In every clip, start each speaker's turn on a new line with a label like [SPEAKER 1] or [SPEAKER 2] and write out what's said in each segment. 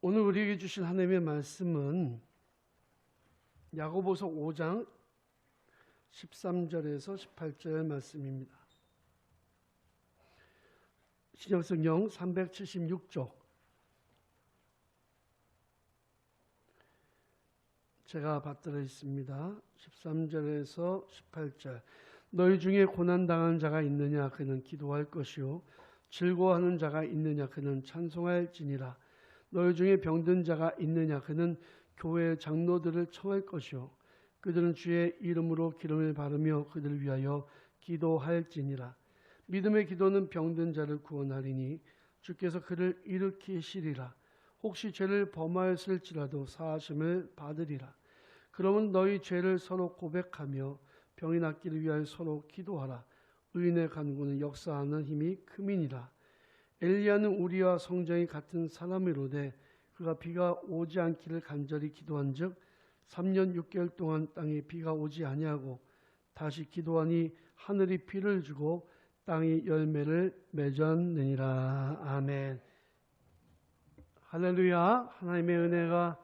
[SPEAKER 1] 오늘 우리에게 주신 하나님의 말씀은 야고보서 5장 13절에서 18절 말씀입니다. 신약성경 376쪽, 제가 받들어 있습니다. 13절에서 18절. 너희 중에 고난당하는 자가 있느냐? 그는 기도할 것이요 즐거워하는 자가 있느냐? 그는 찬송할지니라. 너희 중에 병든 자가 있느냐? 그는 교회 장로들을 청할 것이요 그들은 주의 이름으로 기름을 바르며 그들을 위하여 기도할지니라. 믿음의 기도는 병든 자를 구원하리니 주께서 그를 일으키시리라. 혹시 죄를 범하였을지라도 사하심을 받으리라. 그러면 너희 죄를 서로 고백하며 병이 낫기를 위하여 서로 기도하라. 의인의 간구는 역사하는 힘이 크민이라. 엘리야는 우리와 성정이 같은 사람이로되 그가 비가 오지 않기를 간절히 기도한즉 3년 6개월 동안 땅에 비가 오지 아니하고 다시 기도하니 하늘이 비를 주고 땅이 열매를 맺었느니라. 아멘. 할렐루야. 하나님의 은혜가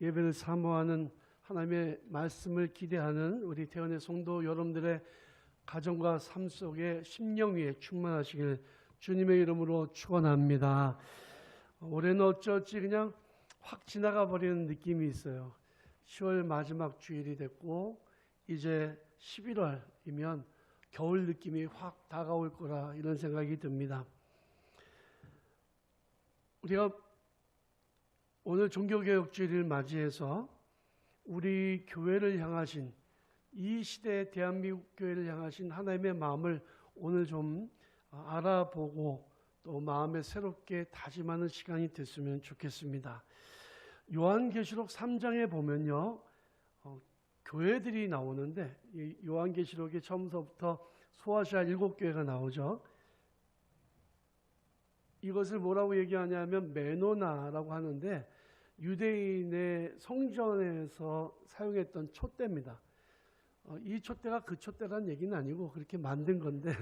[SPEAKER 1] 예배를 사모하는 하나님의 말씀을 기대하는 우리 태원의 성도 여러분들의 가정과 삶 속에 심령 위에 충만하시길 주님의 이름으로 축원합니다. 올해는 어쩌지 그냥 확 지나가 버리는 느낌이 있어요. 10월 마지막 주일이 됐고 이제 11월이면 겨울 느낌이 확 다가올 거라 이런 생각이 듭니다. 우리가 오늘 종교개혁주일을 맞이해서 우리 교회를 향하신 이 시대의 대한민국 교회를 향하신 하나님의 마음을 오늘 좀 알아보고 또 마음에 새롭게 다짐하는 시간이 됐으면 좋겠습니다. 요한계시록 3장에 보면요, 교회들이 나오는데 이 요한계시록의 처음서부터 소아시아 7교회가 나오죠. 이것을 뭐라고 얘기하냐면 메노나라고 하는데 유대인의 성전에서 사용했던 촛대입니다. 이 촛대가 그 촛대란 얘기는 아니고 그렇게 만든 건데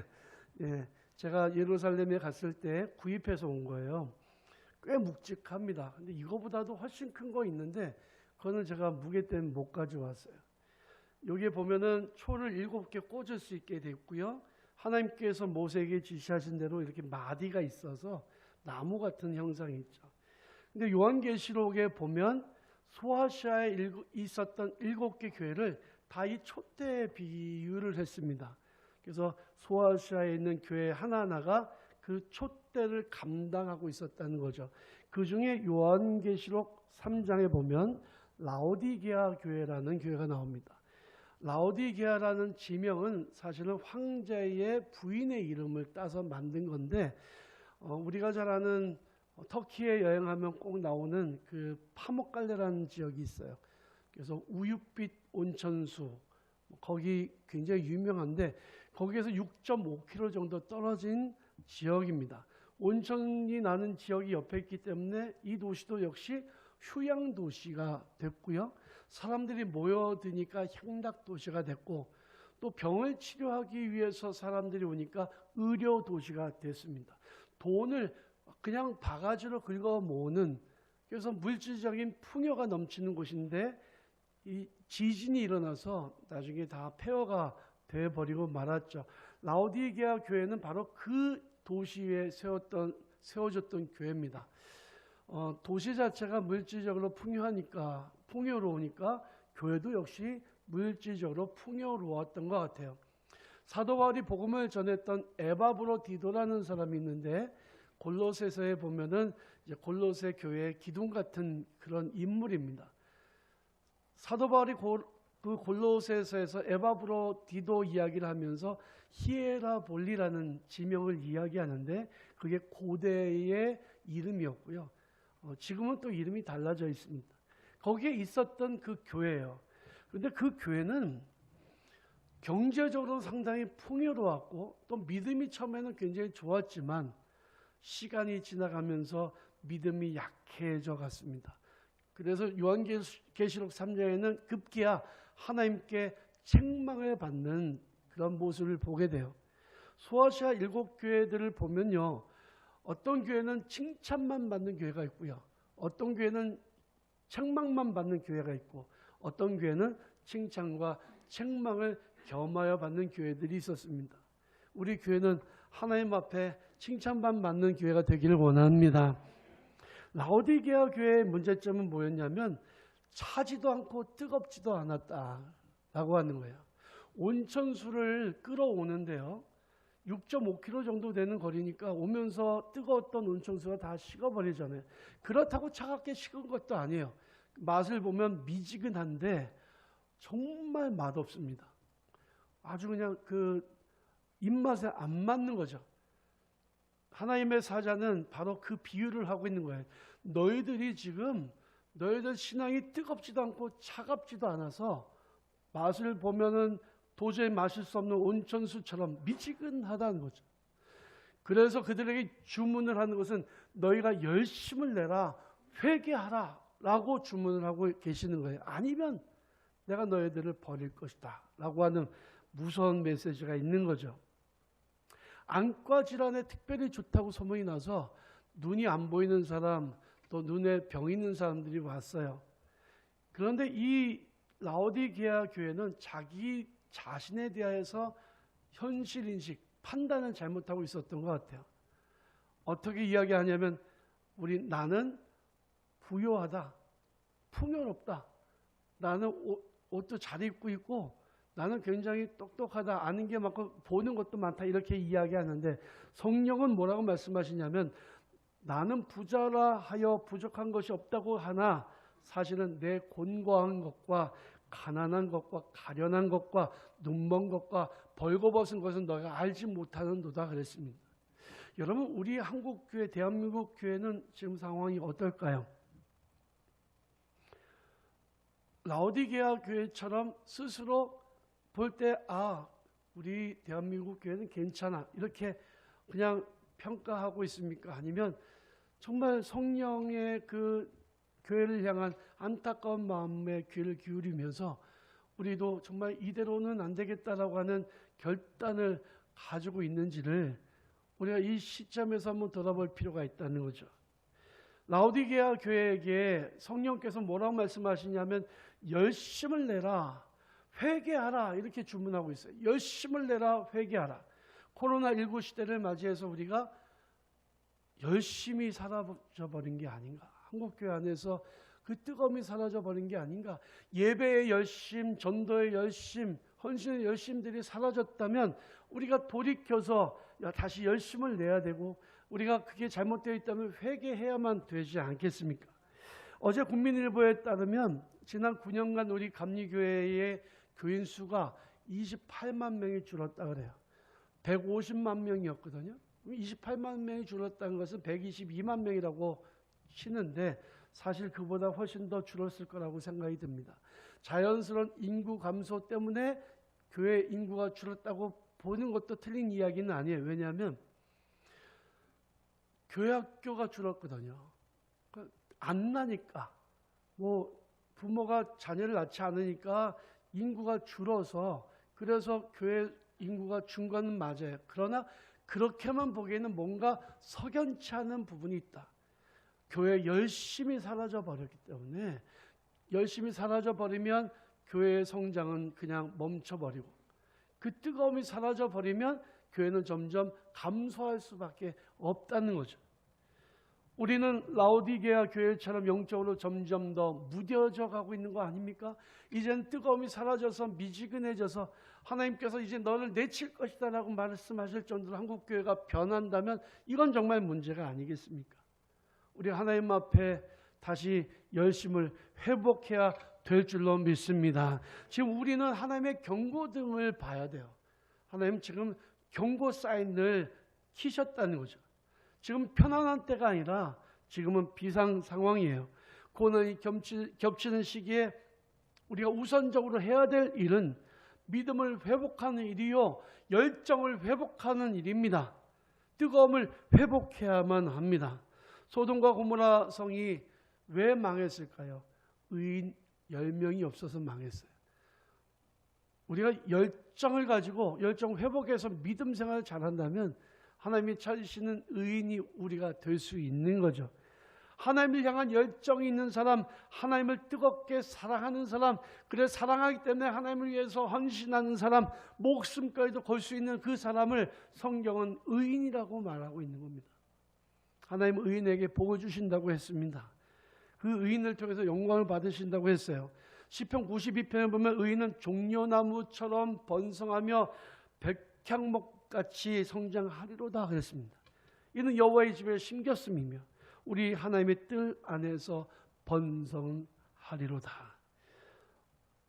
[SPEAKER 1] 예, 제가 예루살렘에 갔을 때 구입해서 온 거예요. 꽤 묵직합니다. 근데 이거보다도 훨씬 큰 거 있는데 그거는 제가 무게 때문에 못 가져왔어요. 여기에 보면은 초를 7개 꽂을 수 있게 되어 있고요. 하나님께서 모세에게 지시하신 대로 이렇게 마디가 있어서 나무 같은 형상이 있죠. 근데 요한계시록에 보면 소아시아에 있었던 7개 교회를 다 이 촛대에 비유를 했습니다. 그래서 소아시아에 있는 교회 하나하나가 그 촛대를 감당하고 있었다는 거죠. 그 중에 요한계시록 3장에 보면 라오디게아 교회라는 교회가 나옵니다. 라오디게아라는 지명은 사실은 황제의 부인의 이름을 따서 만든 건데 우리가 잘 아는 터키에 여행하면 꼭 나오는 그 파묵갈레라는 지역이 있어요. 그래서 우윳빛 온천수 거기 굉장히 유명한데 거기에서 6.5km 정도 떨어진 지역입니다. 온천이 나는 지역이 옆에 있기 때문에 이 도시도 역시 휴양 도시가 됐고요. 사람들이 모여드니까 향락 도시가 됐고 또 병을 치료하기 위해서 사람들이 오니까 의료 도시가 됐습니다. 돈을 그냥 바가지로 긁어 모으는 그래서 물질적인 풍요가 넘치는 곳인데 이 지진이 일어나서 나중에 다 폐허가 되어버리고 말았죠. 라오디게아 교회는 바로 그 도시에 세워졌던 교회입니다. 도시 자체가 물질적으로 풍요로우니까 교회도 역시 물질적으로 풍요로웠던 것 같아요. 사도 바울이 복음을 전했던 에바브로디도라는 사람이 있는데 골로새서에 보면은 이제 골로새 교회의 기둥 같은 그런 인물입니다. 사도 바울이 그 골로새서에서 에바브로디도 이야기를 하면서 히에라볼리라는 지명을 이야기하는데 그게 고대의 이름이었고요. 지금은 또 이름이 달라져 있습니다. 거기에 있었던 그 교회예요. 그런데 그 교회는 경제적으로 상당히 풍요로웠고 또 믿음이 처음에는 굉장히 좋았지만 시간이 지나가면서 믿음이 약해져 갔습니다. 그래서 요한계시록 3장에는 급기야 하나님께 책망을 받는 그런 모습을 보게 돼요. 소아시아 7교회들을 보면요. 어떤 교회는 칭찬만 받는 교회가 있고요. 어떤 교회는 책망만 받는 교회가 있고 어떤 교회는 칭찬과 책망을 겸하여 받는 교회들이 있었습니다. 우리 교회는 하나님 앞에 칭찬만 받는 교회가 되기를 원합니다. 라오디게아 교회의 문제점은 뭐였냐면 차지도 않고 뜨겁지도 않았다라고 하는 거예요. 온천수를 끌어오는데요. 6.5km 정도 되는 거리니까 오면서 뜨거웠던 온천수가 다 식어버리잖아요. 그렇다고 차갑게 식은 것도 아니에요. 맛을 보면 미지근한데 정말 맛없습니다. 아주 그냥 그 입맛에 안 맞는 거죠. 하나님의 사자는 바로 그 비유를 하고 있는 거예요. 너희들이 지금 너희들 신앙이 뜨겁지도 않고 차갑지도 않아서 맛을 보면은 도저히 마실 수 없는 온천수처럼 미지근하다는 거죠. 그래서 그들에게 주문을 하는 것은 너희가 열심을 내라, 회개하라 라고 주문을 하고 계시는 거예요. 아니면 내가 너희들을 버릴 것이다 라고 하는 무서운 메시지가 있는 거죠. 안과 질환에 특별히 좋다고 소문이 나서 눈이 안 보이는 사람, 또 눈에 병 있는 사람들이 왔어요. 그런데 이 라오디게아 교회는 자기 자신에 대해서 현실인식, 판단을 잘못하고 있었던 것 같아요. 어떻게 이야기하냐면 나는 부유하다, 풍요롭다, 나는 옷도 잘 입고 있고 나는 굉장히 똑똑하다, 아는 게 많고 보는 것도 많다 이렇게 이야기하는데 성령은 뭐라고 말씀하시냐면 나는 부자라 하여 부족한 것이 없다고 하나 사실은 내 곤고한 것과 가난한 것과 가련한 것과 눈먼 것과 벌거벗은 것은 너희가 알지 못하는도다 그랬습니다. 여러분 우리 한국교회, 대한민국 교회는 지금 상황이 어떨까요? 라오디게아 교회처럼 스스로 볼 때 우리 대한민국 교회는 괜찮아 이렇게 그냥 평가하고 있습니까? 아니면 정말 성령의 그 교회를 향한 안타까운 마음에 귀를 기울이면서 우리도 정말 이대로는 안 되겠다라고 하는 결단을 가지고 있는지를 우리가 이 시점에서 한번 돌아볼 필요가 있다는 거죠. 라오디게아 교회에게 성령께서 뭐라고 말씀하시냐면 열심을 내라, 회개하라 이렇게 주문하고 있어요. 열심을 내라, 회개하라. 코로나19 시대를 맞이해서 우리가 열심히 사라져버린 게 아닌가. 한국교회 안에서 그 뜨거움이 사라져버린 게 아닌가. 예배의 열심, 전도의 열심, 헌신의 열심들이 사라졌다면 우리가 돌이켜서 다시 열심을 내야 되고 우리가 그게 잘못되어 있다면 회개해야만 되지 않겠습니까? 어제 국민일보에 따르면 지난 9년간 우리 감리교회의 교인 수가 28만 명이 줄었다 그래요. 150만 명이었거든요. 28만 명이 줄었다는 것은 122만 명이라고 치는데 사실 그보다 훨씬 더 줄었을 거라고 생각이 듭니다. 자연스러운 인구 감소 때문에 교회 인구가 줄었다고 보는 것도 틀린 이야기는 아니에요. 왜냐하면 교회 학교가 줄었거든요. 안 나니까 부모가 자녀를 낳지 않으니까 인구가 줄어서 그래서 교회 인구가 준 건 맞아요. 그러나 그렇게만 보기에는 뭔가 석연치 않은 부분이 있다. 교회 열심히 사라져 버렸기 때문에 열심히 사라져 버리면 교회의 성장은 그냥 멈춰 버리고 그 뜨거움이 사라져 버리면 교회는 점점 감소할 수밖에 없다는 거죠. 우리는 라오디게아 교회처럼 영적으로 점점 더 무뎌져 가고 있는 거 아닙니까? 이제는 뜨거움이 사라져서 미지근해져서 하나님께서 이제 너를 내칠 것이다 라고 말씀하실 정도로 한국교회가 변한다면 이건 정말 문제가 아니겠습니까? 우리 하나님 앞에 다시 열심을 회복해야 될 줄로 믿습니다. 지금 우리는 하나님의 경고등을 봐야 돼요. 하나님 지금 경고 사인을 키셨다는 거죠. 지금 편안한 때가 아니라 지금은 비상 상황이에요. 고난이 겹치는 시기에 우리가 우선적으로 해야 될 일은 믿음을 회복하는 일이요, 열정을 회복하는 일입니다. 뜨거움을 회복해야만 합니다. 소돔과 고모라 성이 왜 망했을까요? 의인 10명이 없어서 망했어요. 우리가 열정을 가지고 열정 회복해서 믿음 생활을 잘한다면 하나님이 찾으시는 의인이 우리가 될 수 있는 거죠. 하나님을 향한 열정이 있는 사람, 하나님을 뜨겁게 사랑하는 사람, 그래 사랑하기 때문에 하나님을 위해서 헌신하는 사람, 목숨까지도 걸 수 있는 그 사람을 성경은 의인이라고 말하고 있는 겁니다. 하나님 의인에게 복을 주신다고 했습니다. 그 의인을 통해서 영광을 받으신다고 했어요. 시편 92편에 보면 의인은 종려나무처럼 번성하며 백향목같이 성장하리로다 그랬습니다. 이는 여호와의 집에 심겼음이며 우리 하나님의 뜰 안에서 번성하리로다.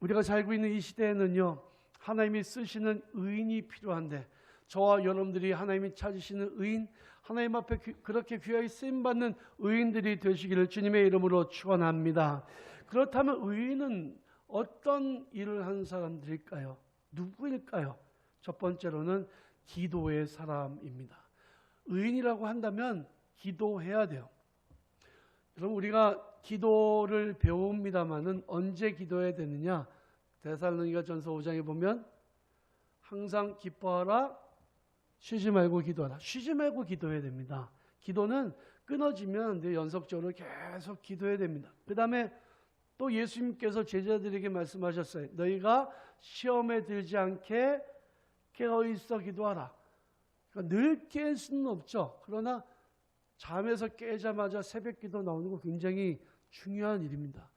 [SPEAKER 1] 우리가 살고 있는 이 시대에는요, 하나님이 쓰시는 의인이 필요한데, 저와 여러분들이 하나님이 찾으시는 의인, 하나님 앞에 그렇게 귀하게 쓰임받는 의인들이 되시기를 주님의 이름으로 축원합니다. 그렇다면 의인은 어떤 일을 하는 사람들일까요? 누구일까요? 첫 번째로는 기도의 사람입니다. 의인이라고 한다면 기도해야 돼요. 여러분, 우리가 기도를 배웁니다마는 언제 기도해야 되느냐? 데살로니가전서 5장에 보면 항상 기뻐하라, 쉬지 말고 기도하라. 쉬지 말고 기도해야 됩니다. 기도는 끊어지면 연속적으로 계속 기도해야 됩니다. 그 다음에 또 예수님께서 제자들에게 말씀하셨어요. 너희가 시험에 들지 않게 깨어있어 기도하라. 그러니까 늘 깰 수는 없죠. 그러나 잠에서 깨자마자 새벽 기도 나오는 거 굉장히 중요한 일입니다.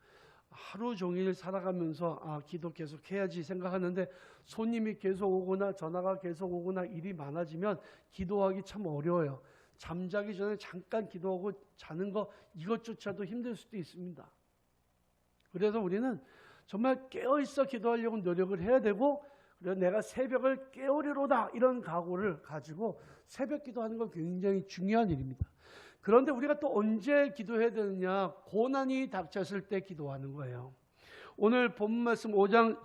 [SPEAKER 1] 하루 종일 살아가면서 기도 계속 해야지 생각하는데 손님이 계속 오거나 전화가 계속 오거나 일이 많아지면 기도하기 참 어려워요. 잠자기 전에 잠깐 기도하고 자는 거 이것조차도 힘들 수도 있습니다. 그래서 우리는 정말 깨어있어 기도하려고 노력을 해야 되고, 그래서 내가 새벽을 깨우리로다 이런 각오를 가지고 새벽 기도하는 건 굉장히 중요한 일입니다. 그런데 우리가 또 언제 기도해야 되느냐? 고난이 닥쳤을 때 기도하는 거예요. 오늘 본 말씀 5장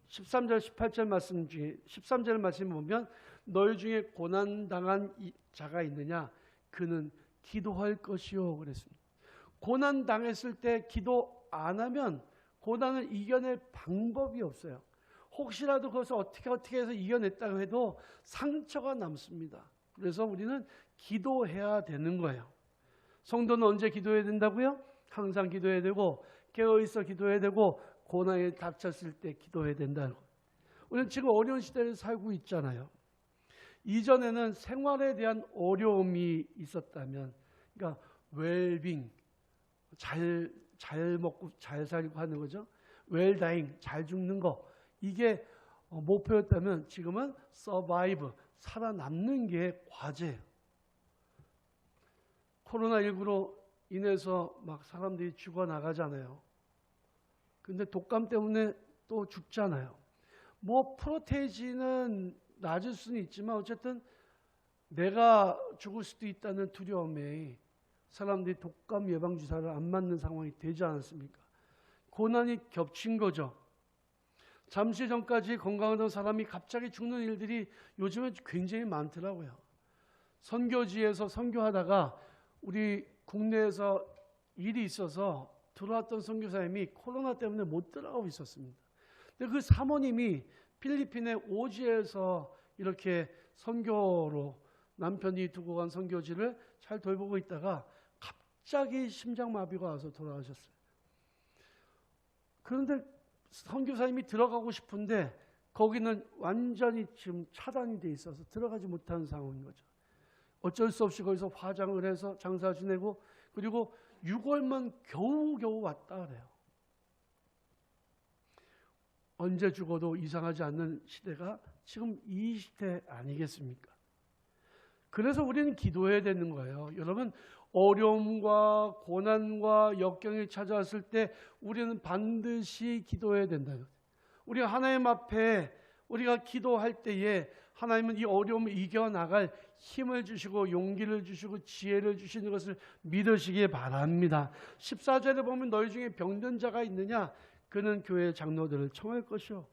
[SPEAKER 1] 13절 18절 말씀 중에 13절 말씀 보면 너희 중에 고난당한 자가 있느냐? 그는 기도할 것이요 그랬습니다. 고난당했을 때 기도 안 하면 고난을 이겨낼 방법이 없어요. 혹시라도 그것을 어떻게 해서 이겨냈다고 해도 상처가 남습니다. 그래서 우리는 기도해야 되는 거예요. 성도는 언제 기도해야 된다고요? 항상 기도해야 되고, 깨어있어 기도해야 되고, 고난이 닥쳤을 때 기도해야 된다는 거예요. 우리는 지금 어려운 시대를 살고 있잖아요. 이전에는 생활에 대한 어려움이 있었다면, 그러니까 웰빙, 잘 먹고 잘 살고 하는 거죠. 웰다잉, 잘 죽는 거, 이게 목표였다면 지금은 서바이브, 살아남는 게 과제예요. 코로나19로 인해서 막 사람들이 죽어나가잖아요. 근데 독감 때문에 또 죽잖아요. 뭐 프로테이지는 낮을 수는 있지만 어쨌든 내가 죽을 수도 있다는 두려움에 사람들이 독감 예방주사를 안 맞는 상황이 되지 않았습니까? 고난이 겹친 거죠. 잠시 전까지 건강하던 사람이 갑자기 죽는 일들이 요즘에 굉장히 많더라고요. 선교지에서 선교하다가 우리 국내에서 일이 있어서 들어왔던 선교사님이 코로나 때문에 못 들어가고 있었습니다. 근데 그 사모님이 필리핀의 오지에서 이렇게 선교로 남편이 두고 간 선교지를 잘 돌보고 있다가 갑자기 심장마비가 와서 돌아가셨어요. 그런데 선교사님이 들어가고 싶은데 거기는 완전히 지금 차단이 돼 있어서 들어가지 못하는 상황인 거죠. 어쩔 수 없이 거기서 화장을 해서 장사 지내고, 그리고 6월만 겨우겨우 왔다 그래요. 언제 죽어도 이상하지 않는 시대가 지금 이 시대 아니겠습니까? 그래서 우리는 기도해야 되는 거예요. 여러분, 어려움과 고난과 역경이 찾아왔을 때 우리는 반드시 기도해야 된다. 우리가 하나님 앞에 우리가 기도할 때에 하나님은 이 어려움을 이겨나갈 힘을 주시고 용기를 주시고 지혜를 주시는 것을 믿으시기 바랍니다. 14절에 보면 너희 중에 병든 자가 있느냐? 그는 교회 장로들을 청할 것이요.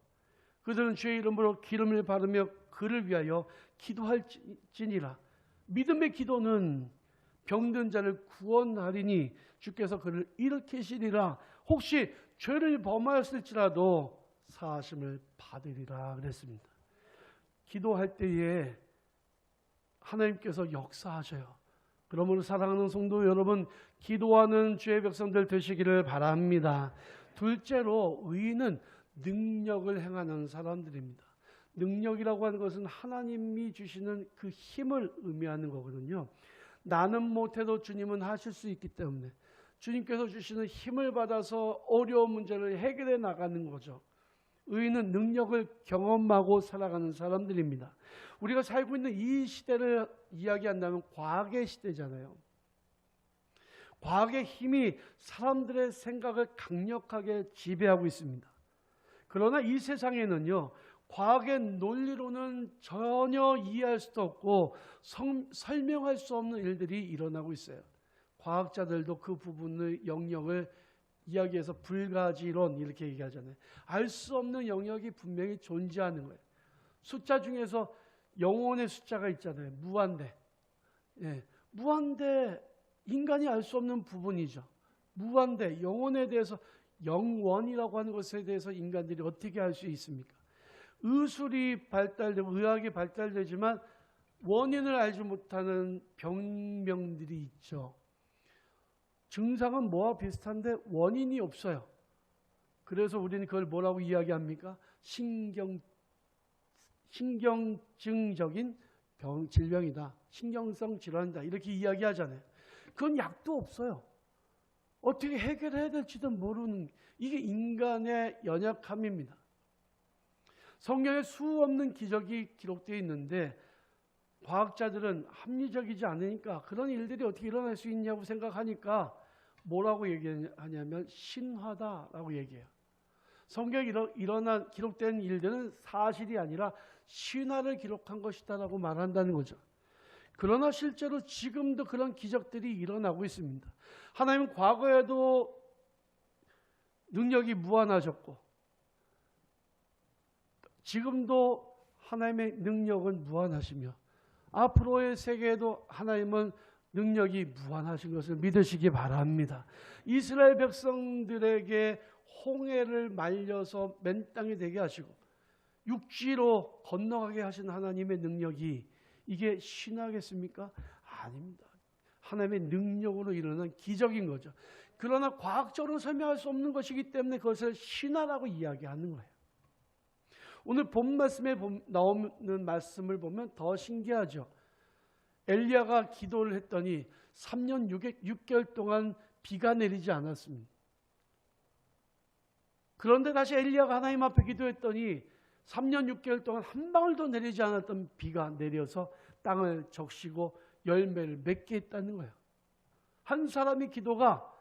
[SPEAKER 1] 그들은 주의 이름으로 기름을 바르며 그를 위하여 기도할지니라. 믿음의 기도는 병든 자를 구원하리니 주께서 그를 일으키시리라. 혹시 죄를 범하였을지라도 사하심을 받으리라 그랬습니다. 기도할 때에 하나님께서 역사하셔요. 그러므로 사랑하는 성도 여러분, 기도하는 주의 백성들 되시기를 바랍니다. 둘째로 의인은 능력을 행하는 사람들입니다. 능력이라고 하는 것은 하나님이 주시는 그 힘을 의미하는 거거든요. 나는 못해도 주님은 하실 수 있기 때문에 주님께서 주시는 힘을 받아서 어려운 문제를 해결해 나가는 거죠. 의인은 능력을 경험하고 살아가는 사람들입니다. 우리가 살고 있는 이 시대를 이야기한다면 과학의 시대잖아요. 과학의 힘이 사람들의 생각을 강력하게 지배하고 있습니다. 그러나 이 세상에는요, 과학의 논리로는 전혀 이해할 수도 없고 설명할 수 없는 일들이 일어나고 있어요. 과학자들도 그 부분의 영역을 이야기해서 불가지론 이렇게 얘기하잖아요. 알 수 없는 영역이 분명히 존재하는 거예요. 숫자 중에서 영혼의 숫자가 있잖아요. 무한대. 예, 무한대 인간이 알 수 없는 부분이죠. 무한대 영혼에 대해서 영원이라고 하는 것에 대해서 인간들이 어떻게 알 수 있습니까? 의술이 발달되고 의학이 발달되지만 원인을 알지 못하는 병명들이 있죠. 증상은 뭐와 비슷한데 원인이 없어요. 그래서 우리는 그걸 뭐라고 이야기합니까? 신경증적인 질병이다. 신경성 질환이다. 이렇게 이야기하잖아요. 그건 약도 없어요. 어떻게 해결해야 될지도 모르는, 이게 인간의 연약함입니다. 성경에 수 없는 기적이 기록되어 있는데 과학자들은 합리적이지 않으니까 그런 일들이 어떻게 일어날 수 있냐고 생각하니까 뭐라고 얘기하냐면 신화다라고 얘기해요. 성경에 기록된 일들은 사실이 아니라 신화를 기록한 것이다라고 말한다는 거죠. 그러나 실제로 지금도 그런 기적들이 일어나고 있습니다. 하나님은 과거에도 능력이 무한하셨고 지금도 하나님의 능력은 무한하시며 앞으로의 세계에도 하나님은 능력이 무한하신 것을 믿으시기 바랍니다. 이스라엘 백성들에게 홍해를 말려서 맨 땅이 되게 하시고 육지로 건너가게 하신 하나님의 능력이 이게 신하겠습니까? 아닙니다. 하나님의 능력으로 일어난 기적인 거죠. 그러나 과학적으로 설명할 수 없는 것이기 때문에 그것을 신하라고 이야기하는 거예요. 오늘 본 말씀에 나오는 말씀을 보면 더 신기하죠. 엘리야가 기도를 했더니 3년 6개월 동안 비가 내리지 않았습니다. 그런데 다시 엘리야가 하나님 앞에 기도했더니 3년 6개월 동안 한 방울도 내리지 않았던 비가 내려서 땅을 적시고 열매를 맺게 했다는 거예요. 한 사람의 기도가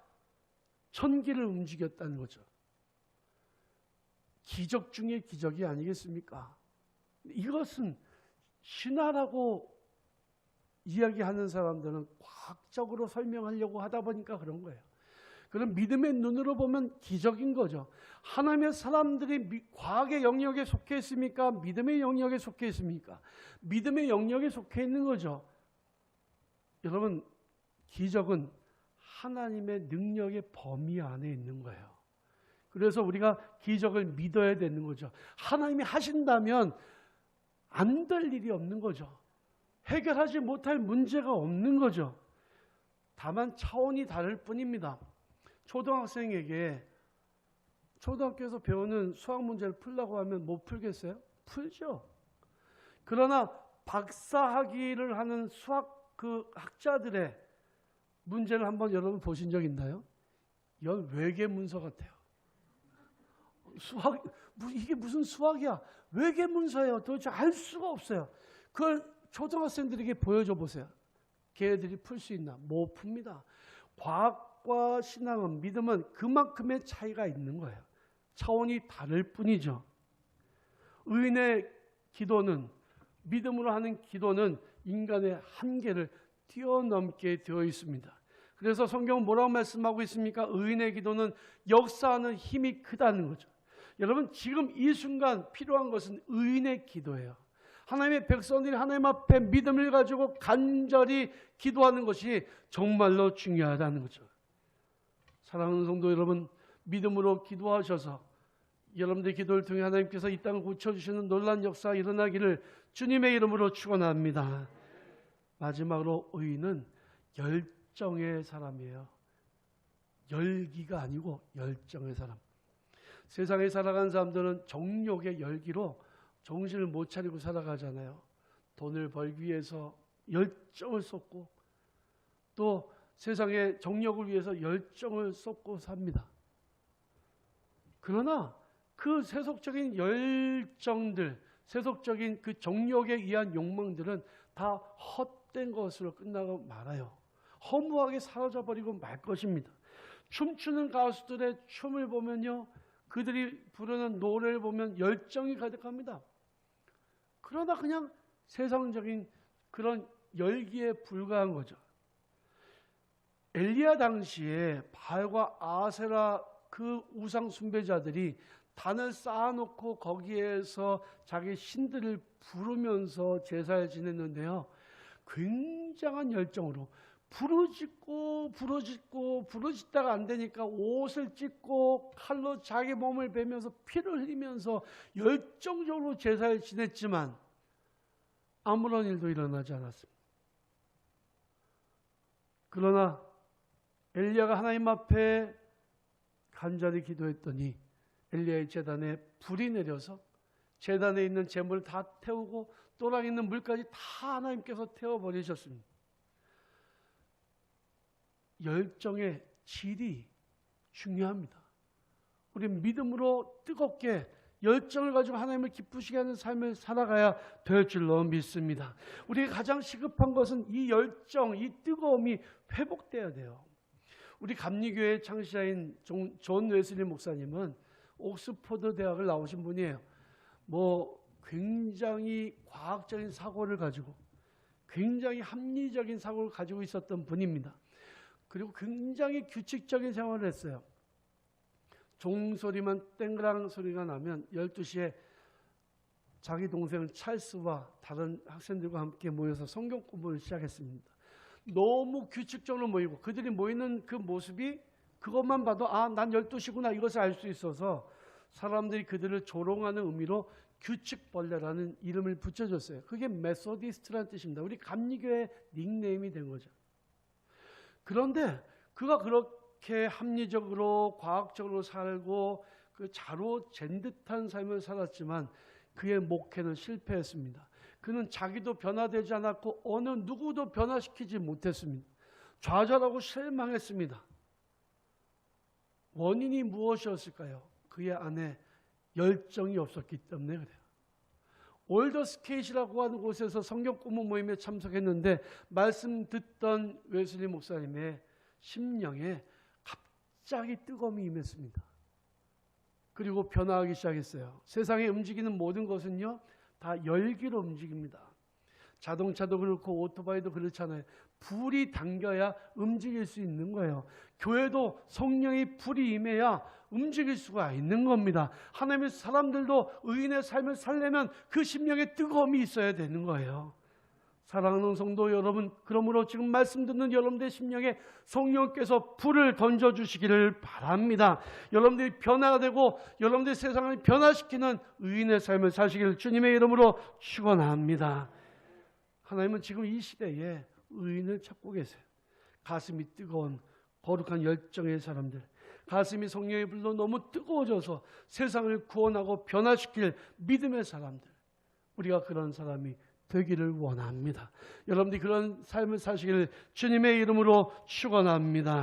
[SPEAKER 1] 천기를 움직였다는 거죠. 기적 중의 기적이 아니겠습니까? 이것은 신화라고 이야기하는 사람들은 과학적으로 설명하려고 하다 보니까 그런 거예요. 그럼 믿음의 눈으로 보면 기적인 거죠. 하나님의 사람들이 과학의 영역에 속해 있습니까? 믿음의 영역에 속해 있습니까? 믿음의 영역에 속해 있는 거죠. 여러분, 기적은 하나님의 능력의 범위 안에 있는 거예요. 그래서 우리가 기적을 믿어야 되는 거죠. 하나님이 하신다면 안 될 일이 없는 거죠. 해결하지 못할 문제가 없는 거죠. 다만 차원이 다를 뿐입니다. 초등학생에게 초등학교에서 배우는 수학 문제를 풀라고 하면 못 풀겠어요? 풀죠. 그러나 박사학위를 하는 수학 학자들의 문제를 한번 여러분 보신 적 있나요? 이건 외계 문서 같아요. 수학, 이게 무슨 수학이야? 외계 문서예요. 도대체 알 수가 없어요. 그걸 초등학생들에게 보여줘 보세요. 걔네들이 풀 수 있나? 못 풉니다. 과학과 신앙은, 믿음은 그만큼의 차이가 있는 거예요. 차원이 다를 뿐이죠. 의인의 기도는, 믿음으로 하는 기도는 인간의 한계를 뛰어넘게 되어 있습니다. 그래서 성경은 뭐라고 말씀하고 있습니까? 의인의 기도는 역사하는 힘이 크다는 거죠. 여러분, 지금 이 순간 필요한 것은 의인의 기도예요. 하나님의 백성들이 하나님 앞에 믿음을 가지고 간절히 기도하는 것이 정말로 중요하다는 거죠. 사랑하는 성도 여러분, 믿음으로 기도하셔서 여러분들의 기도를 통해 하나님께서 이 땅을 고쳐주시는 놀라운 역사가 일어나기를 주님의 이름으로 축원합니다. 마지막으로 의인은 열정의 사람이에요. 열기가 아니고 열정의 사람. 세상에 살아가는 사람들은 정욕의 열기로 정신을 못 차리고 살아가잖아요. 돈을 벌기 위해서 열정을 쏟고 또 세상의 정욕을 위해서 열정을 쏟고 삽니다. 그러나 그 세속적인 열정들, 세속적인 그 정욕에 의한 욕망들은 다 헛된 것으로 끝나고 말아요. 허무하게 사라져버리고 말 것입니다. 춤추는 가수들의 춤을 보면요, 그들이 부르는 노래를 보면 열정이 가득합니다. 그러나 그냥 세상적인 그런 열기에 불과한 거죠. 엘리야 당시에 바알과 아세라 그 우상 숭배자들이 단을 쌓아놓고 거기에서 자기 신들을 부르면서 제사를 지냈는데요, 굉장한 열정으로 부르짖다가 안 되니까 옷을 찢고 칼로 자기 몸을 베면서 피를 흘리면서 열정적으로 제사를 지냈지만 아무런 일도 일어나지 않았습니다. 그러나 엘리야가 하나님 앞에 간절히 기도했더니 엘리야의 제단에 불이 내려서 제단에 있는 재물을 다 태우고 또랑에 있는 물까지 다 하나님께서 태워버리셨습니다. 열정의 질이 중요합니다. 우리 믿음으로 뜨겁게 열정을 가지고 하나님을 기쁘시게 하는 삶을 살아가야 될 줄로 믿습니다. 우리가 가장 시급한 것은 이 열정, 이 뜨거움이 회복돼야 돼요. 우리 감리교회 창시자인 존 웨슬리 목사님은 옥스퍼드 대학을 나오신 분이에요. 굉장히 과학적인 사고를 가지고 굉장히 합리적인 사고를 가지고 있었던 분입니다. 그리고 굉장히 규칙적인 생활을 했어요. 종소리만 땡그랑 소리가 나면 12시에 자기 동생 찰스와 다른 학생들과 함께 모여서 성경 공부를 시작했습니다. 너무 규칙적으로 모이고 그들이 모이는 그 모습이 그것만 봐도 난 12시구나 이것을 알 수 있어서 사람들이 그들을 조롱하는 의미로 규칙벌레라는 이름을 붙여줬어요. 그게 메소디스트라는 뜻입니다. 우리 감리교회 닉네임이 된 거죠. 그런데 그가 그렇게 합리적으로 과학적으로 살고 그 자로 잰 듯한 삶을 살았지만 그의 목회는 실패했습니다. 그는 자기도 변화되지 않았고 어느 누구도 변화시키지 못했습니다. 좌절하고 실망했습니다. 원인이 무엇이었을까요? 그의 안에 열정이 없었기 때문에 그래요. 올더스케이트라고 하는 곳에서 성경 공부 모임에 참석했는데 말씀 듣던 웨슬리 목사님의 심령에 갑자기 뜨거움이 임했습니다. 그리고 변화하기 시작했어요. 세상에 움직이는 모든 것은요, 다 열기로 움직입니다. 자동차도 그렇고 오토바이도 그렇잖아요. 불이 당겨야 움직일 수 있는 거예요. 교회도 성령의 불이 임해야 움직일 수가 있는 겁니다. 하나님의 사람들도 의인의 삶을 살려면 그 심령에 뜨거움이 있어야 되는 거예요. 사랑하는 성도 여러분, 그러므로 지금 말씀 듣는 여러분들의 심령에 성령께서 불을 던져주시기를 바랍니다. 여러분들이 변화가 되고 여러분들의 세상을 변화시키는 의인의 삶을 사시기를 주님의 이름으로 축원합니다. 하나님은 지금 이 시대에 의인을 찾고 계세요. 가슴이 뜨거운 거룩한 열정의 사람들, 가슴이 성령의 불로 너무 뜨거워져서 세상을 구원하고 변화시킬 믿음의 사람들, 우리가 그런 사람이 되기를 원합니다. 여러분들이 그런 삶을 사시기를 주님의 이름으로 축원합니다.